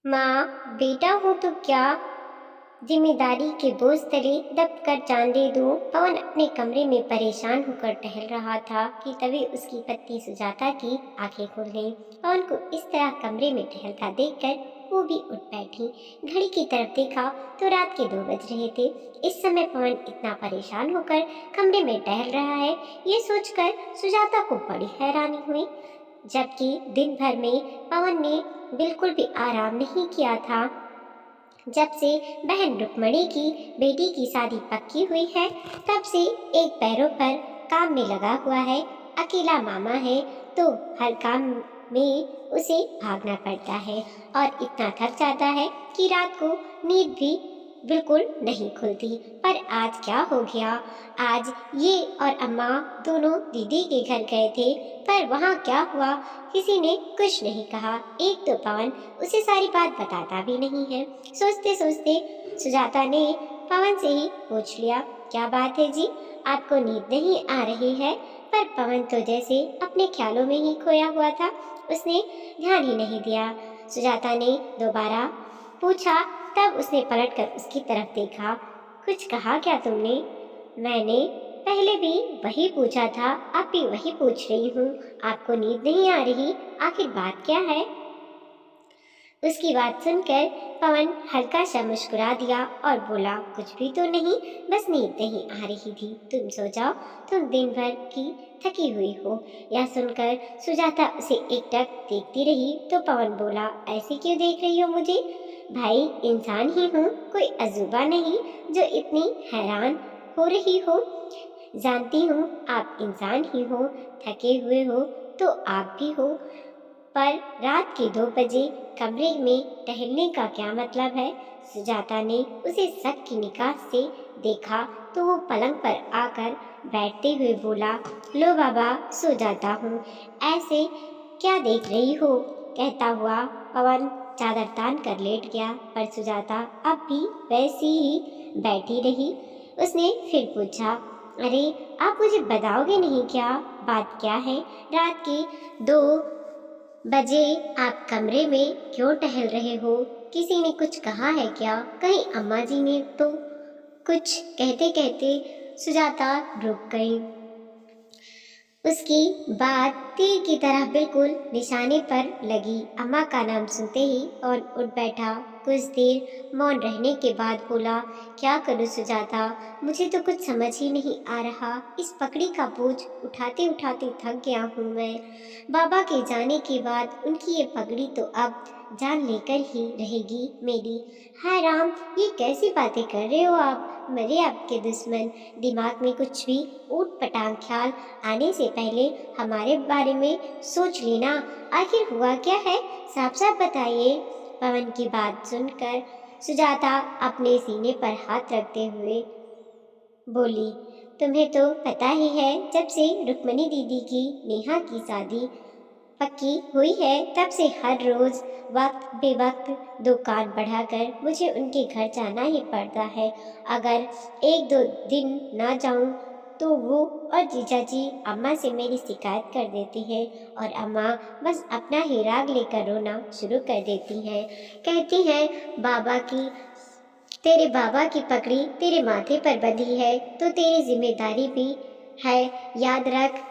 माँ, बेटा हूँ तो क्या जिम्मेदारी के बोझ तले दबकर जान दे दूं। पवन अपने कमरे में परेशान होकर टहल रहा था कि तभी उसकी पत्नी सुजाता की आंखें खुल गईं। पवन को इस तरह कमरे में टहलता देखकर वो भी उठ बैठी। घड़ी की तरफ देखा तो रात के 2 बज रहे थे। इस समय पवन इतना परेशान होकर कमरे में टहल रहा है, ये सोचकर सुजाता को बड़ी हैरानी हुई। जबकि दिन भर में पवन ने बिल्कुल भी आराम नहीं किया था। जब से बहन रुक्मणी की बेटी की शादी पक्की हुई है, तब से एक पैरों पर काम में लगा हुआ है। अकेला मामा है तो हर काम में उसे भागना पड़ता है और इतना थक जाता है कि रात को नींद भी बिल्कुल नहीं खुलती। पर आज क्या हो गया? आज ये और अम्मा दोनों दीदी के घर गए थे, पर वहाँ क्या हुआ किसी ने कुछ नहीं कहा। एक तो पवन उसे सारी बात बताता भी नहीं है। सोचते सोचते सुजाता ने पवन से ही पूछ लिया, क्या बात है जी, आपको नींद नहीं आ रही है? पर पवन तो जैसे अपने ख्यालों में ही खोया हुआ था, उसने ध्यान ही नहीं दिया। सुजाता ने दोबारा पूछा, तब उसने पलटकर उसकी तरफ देखा। कुछ कहा क्या तुमने? मैंने पहले भी वही पूछा था, अब भी वही पूछ रही हूँ। आपको नींद नहीं आ रही, आखिर बात क्या है? उसकी बात सुनकर पवन हल्का सा मुस्कुरा दिया और बोला, कुछ भी तो नहीं, बस नींद नहीं आ रही थी। तुम सो जाओ, तुम दिन भर की थकी हुई हो। यह सुनकर सुजाता उसे एकटक देखती रही तो पवन बोला, ऐसे क्यों देख रही हो मुझे? भाई, इंसान ही हूँ, कोई अजूबा नहीं जो इतनी हैरान हो रही हो। जानती हूँ आप इंसान ही हो, थके हुए हो तो आप भी हो, पर रात के 2 बजे कमरे में टहलने का क्या मतलब है? सुजाता ने उसे शक की निगाह से देखा तो वो पलंग पर आकर बैठते हुए बोला, लो बाबा, सो जाता हूँ, ऐसे क्या देख रही हो? कहता हुआ पवन चादर तान कर लेट गया, पर सुजाता अब भी वैसी ही बैठी रही। उसने फिर पूछा, अरे, आप मुझे बताओगे नहीं क्या? बात क्या है? रात के 2 बजे आप कमरे में क्यों टहल रहे हो? किसी ने कुछ कहा है क्या? कहीं अम्मा जी ने तो? कुछ कहते कहते सुजाता रुक गई। उसकी बात तीर की तरह बिल्कुल निशाने पर लगी। अम्मा का नाम सुनते ही पवन उठ बैठा। कुछ देर मौन रहने के बाद बोला, क्या करूं सुजाता, मुझे तो कुछ समझ ही नहीं आ रहा। इस पकड़ी का बोझ उठाते उठाते थक गया हूँ मैं। बाबा के जाने के बाद उनकी ये पगड़ी तो अब जान लेकर ही रहेगी मेरी। हाय राम, ये कैसी बातें कर रहे हो आप? मेरे आपके दुश्मन। दिमाग में कुछ भी ऊट पटांग ख्याल आने से पहले हमारे बारे में सोच लेना। आखिर हुआ क्या है, साफ साफ बताइए। पवन की बात सुनकर सुजाता अपने सीने पर हाथ रखते हुए बोली, तुम्हें तो पता ही है, जब से रुक्मणी दीदी की नेहा की शादी पक्की हुई है, तब से हर रोज वक्त बेवक्त दुकान बढ़ाकर मुझे उनके घर जाना ही पड़ता है। अगर 1-2 दिन ना जाऊं तो वो और जीजा जी अम्मा से मेरी शिकायत कर देती है और अम्मा बस अपना ही राग लेकर रोना शुरू कर देती हैं। कहती हैं, बाबा की तेरे बाबा की पगड़ी तेरे माथे पर बंधी है तो तेरी जिम्मेदारी भी है, याद रख।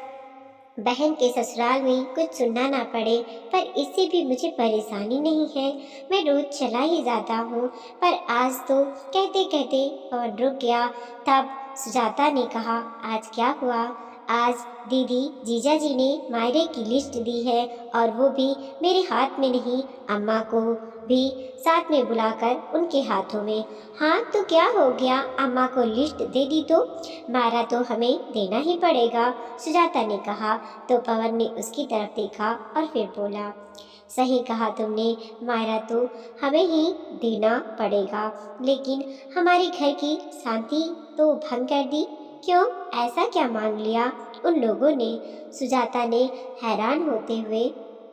बहन के ससुराल में कुछ सुनना ना पड़े, पर इससे भी मुझे परेशानी नहीं है। मैं रोज चला ही जाता हूँ, पर आज तो कहते कहते पवन रुक गया। तब सुजाता ने कहा, आज क्या हुआ? आज दीदी जीजा जी ने मायरे की लिस्ट दी है और वो भी मेरे हाथ में नहीं, अम्मा को भी साथ में बुलाकर उनके हाथों में। हाँ तो क्या हो गया, अम्मा को लिस्ट दे दी तो मायरा तो हमें देना ही पड़ेगा, सुजाता ने कहा। तो पवन ने उसकी तरफ देखा और फिर बोला, सही कहा तुमने, मायरा तो हमें ही देना पड़ेगा, लेकिन हमारे घर की शांति तो भंग कर दी। क्यों, ऐसा क्या मांग लिया उन लोगों ने? सुजाता ने हैरान होते हुए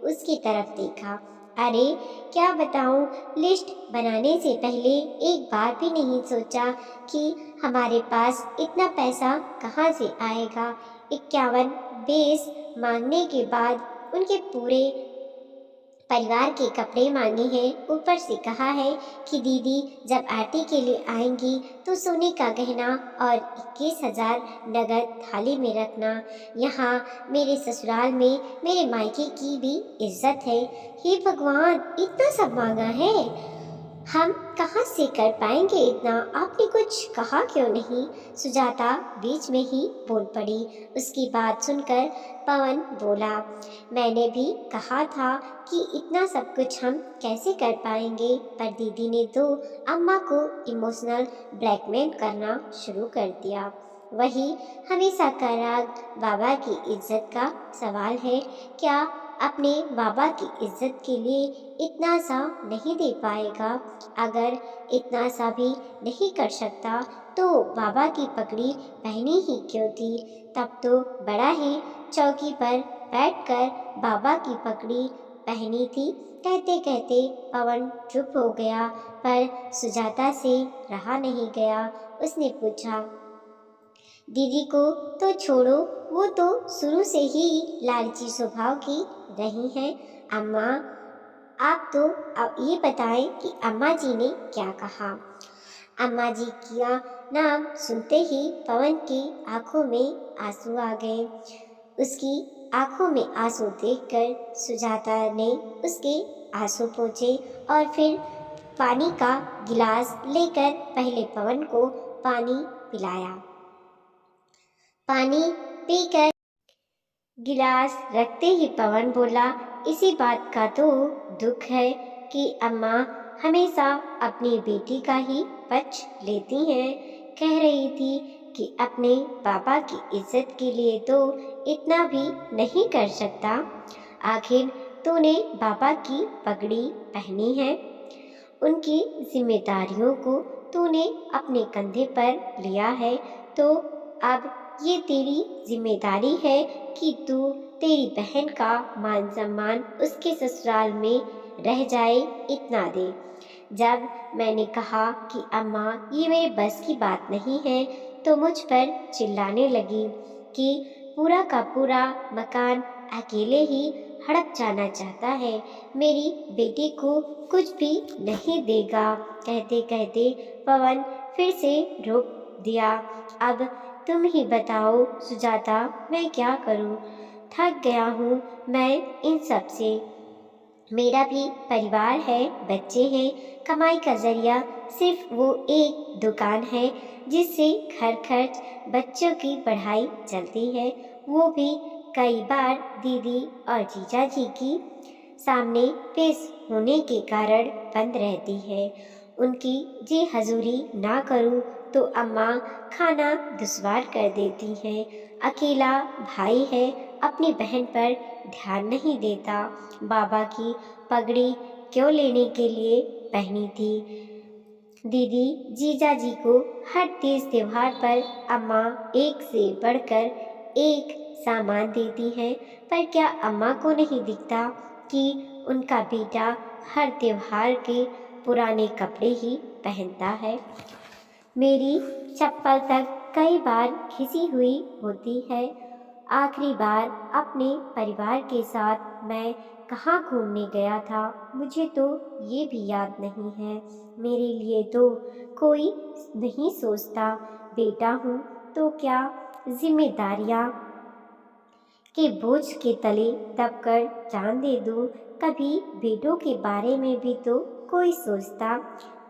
उसकी तरफ देखा। अरे क्या बताऊं, लिस्ट बनाने से पहले एक बार भी नहीं सोचा कि हमारे पास इतना पैसा कहाँ से आएगा। 51 बेस मांगने के बाद उनके पूरे परिवार के कपड़े मांगे हैं, ऊपर से कहा है कि दीदी जब आरती के लिए आएंगी तो सोने का गहना और 21,000 नगद थाली में रखना। यहाँ मेरे ससुराल में मेरे मायके की भी इज्जत है। हे भगवान, इतना सब मांगा है, हम कहाँ से कर पाएंगे इतना? आपने कुछ कहा क्यों नहीं? सुजाता बीच में ही बोल पड़ी। उसकी बात सुनकर पवन बोला, मैंने भी कहा था कि इतना सब कुछ हम कैसे कर पाएंगे, पर दीदी ने तो अम्मा को इमोशनल ब्लैकमेल करना शुरू कर दिया। वही हमेशा का राग, बाबा की इज्जत का सवाल है। क्या अपने बाबा की इज्जत के लिए इतना सा नहीं दे पाएगा? अगर इतना सा भी नहीं कर सकता तो बाबा की पगड़ी पहनी ही क्यों थी? तब तो बड़ा ही चौकी पर बैठकर बाबा की पगड़ी पहनी थी। कहते कहते पवन चुप हो गया, पर सुजाता से रहा नहीं गया। उसने पूछा, दीदी को तो छोड़ो, वो तो शुरू से ही लालची स्वभाव की रही हैं। अम्मा, आप तो अब ये बताएं कि अम्मा जी ने क्या कहा? अम्मा जी का नाम सुनते ही पवन की आंखों में आंसू आ गए। उसकी आंखों में आंसू देखकर सुजाता ने उसके आंसू पोंछे और फिर पानी का गिलास लेकर पहले पवन को पानी पिलाया। पानी पीकर गिलास रखते ही पवन बोला, इसी बात का तो दुख है कि अम्मा हमेशा अपनी बेटी का ही पक्ष लेती हैं। कह रही थी कि अपने पापा की इज्जत के लिए तो इतना भी नहीं कर सकता। आखिर तूने पापा की पगड़ी पहनी है, उनकी जिम्मेदारियों को तूने अपने कंधे पर लिया है, तो अब ये तेरी जिम्मेदारी है कि तेरी बहन का मान सम्मान उसके ससुराल में रह जाए, इतना दे। जब मैंने कहा कि अम्मा ये मेरे बस की बात नहीं है, तो मुझ पर चिल्लाने लगी कि पूरा का पूरा मकान अकेले ही हड़प जाना चाहता है, मेरी बेटी को कुछ भी नहीं देगा। कहते कहते पवन फिर से रोक दिया। अब तुम ही बताओ सुजाता, मैं क्या करूं? थक गया हूं मैं इन सब से। मेरा भी परिवार है, बच्चे हैं, कमाई का जरिया सिर्फ वो एक दुकान है जिससे घर खर्च, बच्चों की पढ़ाई चलती है। वो भी कई बार दीदी और जीजा जी की सामने पेश होने के कारण बंद रहती है। उनकी जी हजूरी ना करूं तो अम्मा खाना दुश्वार कर देती हैं। अकेला भाई है, अपनी बहन पर ध्यान नहीं देता। बाबा की पगड़ी क्यों लेने के लिए पहनी थी? दीदी जीजा जी को हर तीज त्योहार पर अम्मा एक से बढ़कर एक सामान देती हैं, पर क्या अम्मा को नहीं दिखता कि उनका बेटा हर त्योहार के पुराने कपड़े ही पहनता है? मेरी चप्पल तक कई बार घिसी हुई होती है। आखिरी बार अपने परिवार के साथ मैं कहाँ घूमने गया था, मुझे तो ये भी याद नहीं है। मेरे लिए तो कोई नहीं सोचता। बेटा हूँ तो क्या जिम्मेदारियाँ के बोझ के तले दबकर जान दे दूं? कभी बेटों के बारे में भी तो कोई सोचता।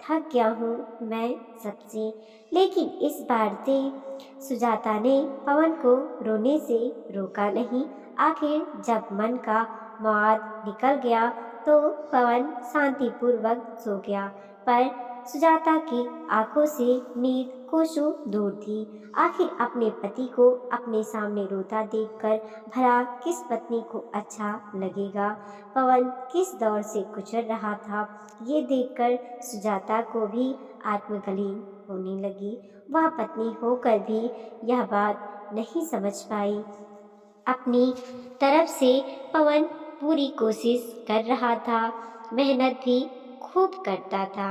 थक गया हूँ मैं सबसे। लेकिन इस बार से सुजाता ने पवन को रोने से रोका नहीं। आखिर जब मन का मवाद निकल गया तो पवन शांतिपूर्वक सो गया, पर सुजाता की आंखों से नींद कोसों दूर थी। आखिर अपने पति को अपने सामने रोता देखकर भला किस पत्नी को अच्छा लगेगा? पवन किस दौर से गुजर रहा था, ये देखकर सुजाता को भी आत्मग्लानि होने लगी। वह पत्नी होकर भी यह बात नहीं समझ पाई। अपनी तरफ से पवन पूरी कोशिश कर रहा था, मेहनत भी खूब करता था।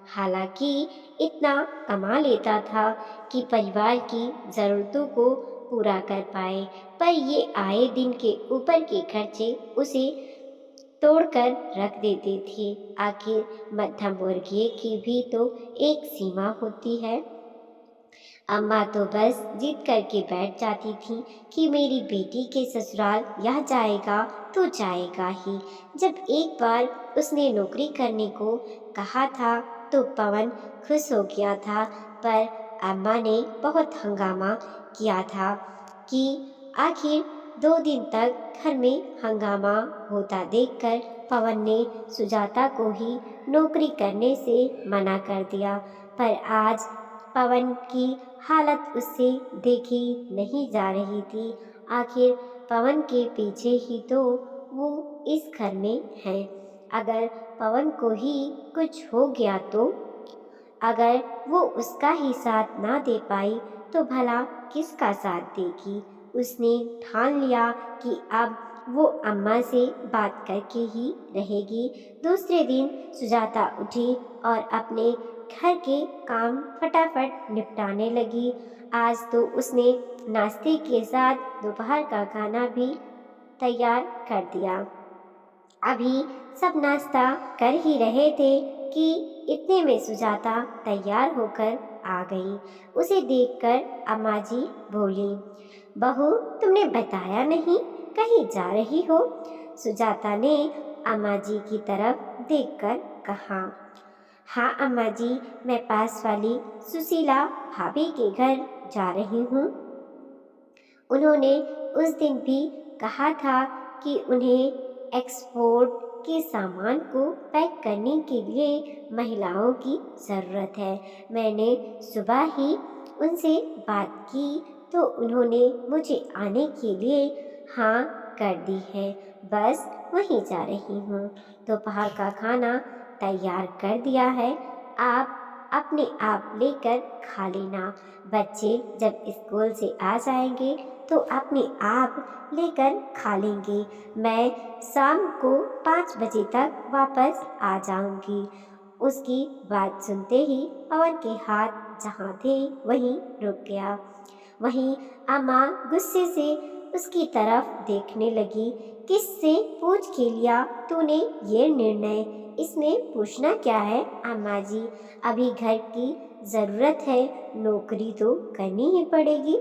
हालांकि इतना कमा लेता था कि परिवार की ज़रूरतों को पूरा कर पाए, पर ये आए दिन के ऊपर के खर्चे उसे तोड़कर रख देते थे। आखिर मध्यम वर्गीय की भी तो एक सीमा होती है। अम्मा तो बस जिद करके बैठ जाती थी कि मेरी बेटी के ससुराल यह जाएगा तो जाएगा ही। जब एक बार उसने नौकरी करने को कहा था तो पवन खुश हो गया था, पर अम्मा ने बहुत हंगामा किया था कि आखिर 2 दिन तक घर में हंगामा होता देखकर पवन ने सुजाता को ही नौकरी करने से मना कर दिया। पर आज पवन की हालत उससे देखी नहीं जा रही थी। आखिर पवन के पीछे ही तो वो इस घर में है। अगर पवन को ही कुछ हो गया तो, अगर वो उसका ही साथ ना दे पाई तो भला किसका साथ देगी। उसने ठान लिया कि अब वो अम्मा से बात करके ही रहेगी। दूसरे दिन सुजाता उठी और अपने घर के काम फटाफट निपटाने लगी। आज तो उसने नाश्ते के साथ दोपहर का खाना भी तैयार कर दिया। अभी सब नाश्ता कर ही रहे थे कि इतने में सुजाता तैयार होकर आ गई। उसे देखकर अम्मा जी बोली, बहू तुमने बताया नहीं, कहीं जा रही हो? सुजाता ने अम्मा जी की तरफ देखकर कहा, हाँ अम्मा जी, मैं पास वाली सुशीला भाभी के घर जा रही हूँ। उन्होंने उस दिन भी कहा था कि उन्हें एक्सपोर्ट के सामान को पैक करने के लिए महिलाओं की ज़रूरत है। मैंने सुबह ही उनसे बात की तो उन्होंने मुझे आने के लिए हाँ कर दी है। बस वहीं जा रही हूँ। दोपहर का खाना तैयार कर दिया है, आप अपने आप लेकर खा लेना। बच्चे जब स्कूल से आ जाएंगे तो अपने आप लेकर खा लेंगे। मैं शाम को 5 बजे तक वापस आ जाऊंगी। उसकी बात सुनते ही पवन के हाथ जहाँ थे वहीं रुक गया। वहीं अम्मा गुस्से से उसकी तरफ देखने लगी। किससे पूछ के लिया तूने ये निर्णय? इसमें पूछना क्या है अम्मा जी, अभी घर की ज़रूरत है, नौकरी तो करनी ही पड़ेगी।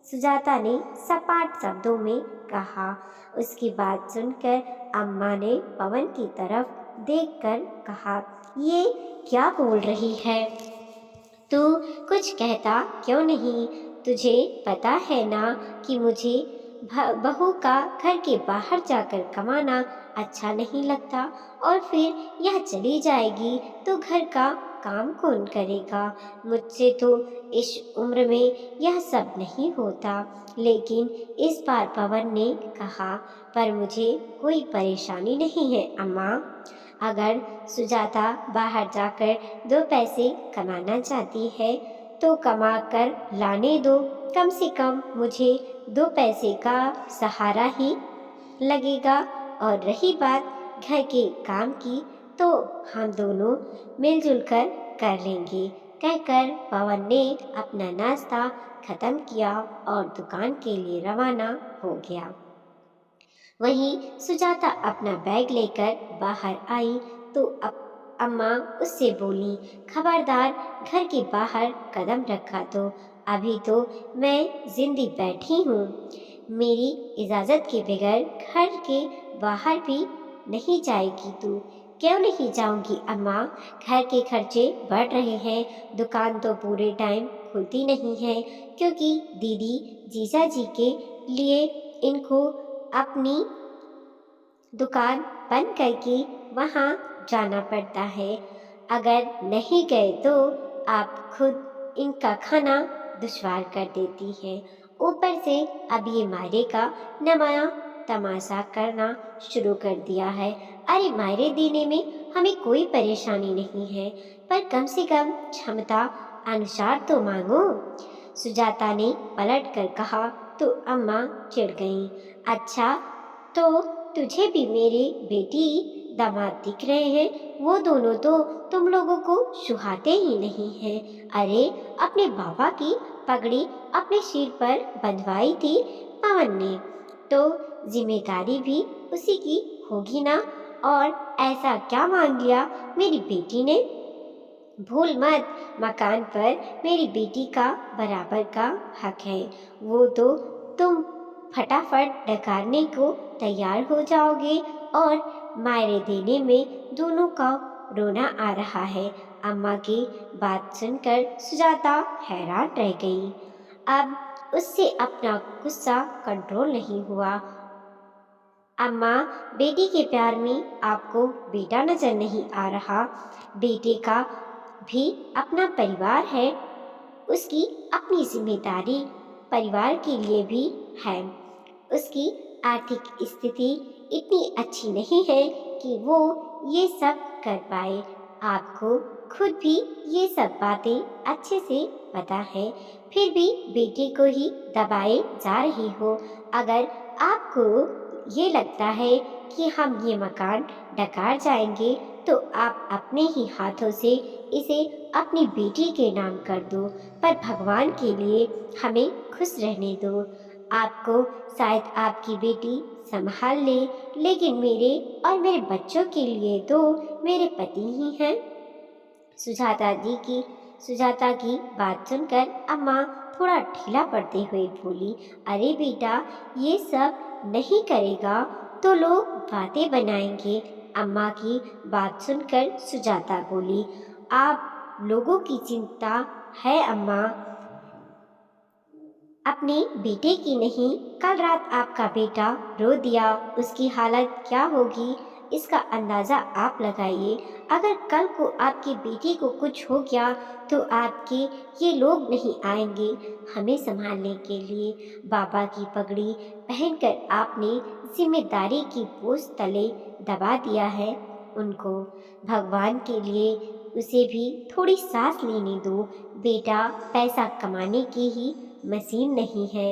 सुजाता ने सपाट शब्दों में कहा। उसकी बात सुनकर अम्मा ने पवन की तरफ देखकर कहा, ये क्या बोल रही है? तू कुछ कहता क्यों नहीं? तुझे पता है ना कि मुझे बहू का घर के बाहर जाकर कमाना अच्छा नहीं लगता, और फिर यह चली जाएगी तो घर का काम कौन करेगा? मुझसे तो इस उम्र में यह सब नहीं होता। लेकिन इस बार पवन ने कहा, पर मुझे कोई परेशानी नहीं है अम्मा। अगर सुजाता बाहर जाकर 2 पैसे कमाना चाहती है तो कमा कर लाने दो, कम से कम मुझे 2 पैसे का सहारा ही लगेगा। और रही बात घर के काम की तो हम दोनों मिलजुल कर लेंगे। कहकर पवन ने अपना नाश्ता खत्म किया और दुकान के लिए रवाना हो गया। वहीं सुजाता अपना बैग लेकर बाहर आई तो अम्मा उससे बोली, खबरदार घर के बाहर कदम रखा तो अभी तो मैं जिंदी बैठी हूँ। मेरी इजाज़त के बगैर घर के बाहर भी नहीं जाएगी तू। क्यों नहीं जाऊंगी अम्मा, घर के खर्चे बढ़ रहे हैं, दुकान तो पूरे टाइम खुलती नहीं है क्योंकि दीदी जीजा जी के लिए इनको अपनी दुकान बंद करके वहाँ जाना पड़ता है। अगर नहीं गए तो आप खुद इनका खाना दुश्वार कर देती है। ऊपर से अब ये मायरे का नया तमाशा करना शुरू कर दिया है। अरे मायरे देने में हमें कोई परेशानी नहीं है, पर कम से कम क्षमता अनुसार तो मांगो। सुजाता ने पलट कर कहा तो अम्मा चिढ़ गईं। अच्छा तो तुझे भी मेरे बेटी दामाद दिख रहे हैं? वो दोनों तो तुम लोगों को सुहाते ही नहीं हैं। अरे अपने बाबा की पगड़ी अपने सिर पर बंधवाई थी पवन ने, तो जिम्मेदारी भी उसी की होगी ना। और ऐसा क्या मांग लिया मेरी बेटी ने? भूल मत, मकान पर मेरी बेटी का बराबर का हक है। वो तो तुम फटाफट डकारने को तैयार हो जाओगे और मायरे देने में दोनों का रोना आ रहा है। अम्मा की बात सुनकर सुजाता हैरान रह गई। अब उससे अपना गुस्सा कंट्रोल नहीं हुआ। अम्मा, बेटी के प्यार में आपको बेटा नजर नहीं आ रहा? बेटे का भी अपना परिवार है, उसकी अपनी जिम्मेदारी परिवार के लिए भी है। उसकी आर्थिक स्थिति इतनी अच्छी नहीं है कि वो ये सब कर पाए। आपको खुद भी ये सब बातें अच्छे से पता है, फिर भी बेटे को ही दबाए जा रही हो। अगर आपको ये लगता है कि हम ये मकान डकार जाएंगे तो आप अपने ही हाथों से इसे अपनी बेटी के नाम कर दो, पर भगवान के लिए हमें खुश रहने दो। आपको शायद आपकी बेटी संभाल ले, लेकिन मेरे और मेरे बच्चों के लिए तो मेरे पति ही हैं। सुजाता की बात सुनकर अम्मा थोड़ा ढीला पड़ते हुए बोली, अरे बेटा, ये सब नहीं करेगा तो लोग बातें बनाएंगे। अम्मा की बात सुनकर सुजाता बोली, आप लोगों की चिंता है अम्मा, अपने बेटे की नहीं। कल रात आपका बेटा रो दिया, उसकी हालत क्या होगी इसका अंदाजा आप लगाइए। अगर कल को आपकी बेटी को कुछ हो गया तो आपके ये लोग नहीं आएंगे हमें संभालने के लिए। बाबा की पगड़ी पहनकर आपने जिम्मेदारी की बोझ तले दबा दिया है उनको। भगवान के लिए उसे भी थोड़ी सांस लेने दो। बेटा पैसा कमाने की ही मशीन नहीं है।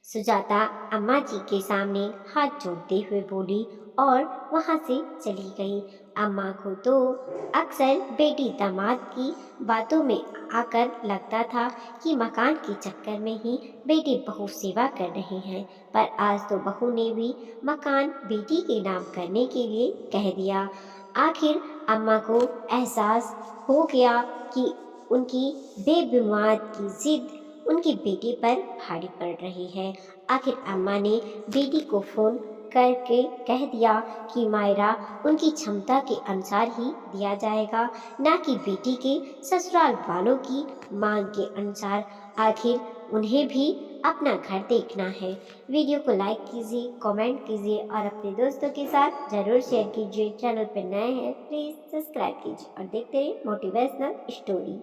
सुजाता अम्मा जी के सामने हाथ जोड़ते हुए बोली और वहां से चली गई। अम्मा को तो अक्सर बेटी दामाद की बातों में आकर लगता था कि मकान के चक्कर में ही बेटी बहू सेवा कर रही है, पर आज तो बहू ने भी मकान बेटी के नाम करने के लिए कह दिया। आखिर अम्मा को एहसास हो गया कि उनकी बेबुनियाद की जिद उनकी बेटी पर भारी पड़ रही है। आखिर अम्मा ने बेटी को फोन करके कह दिया कि मायरा उनकी क्षमता के अनुसार ही दिया जाएगा, ना कि बेटी के ससुराल वालों की मांग के अनुसार। आखिर उन्हें भी अपना घर देखना है। वीडियो को लाइक कीजिए, कमेंट कीजिए और अपने दोस्तों के साथ जरूर शेयर कीजिए। चैनल पर नए हैं प्लीज सब्सक्राइब कीजिए और देखते रहिए मोटिवेशनल स्टोरी।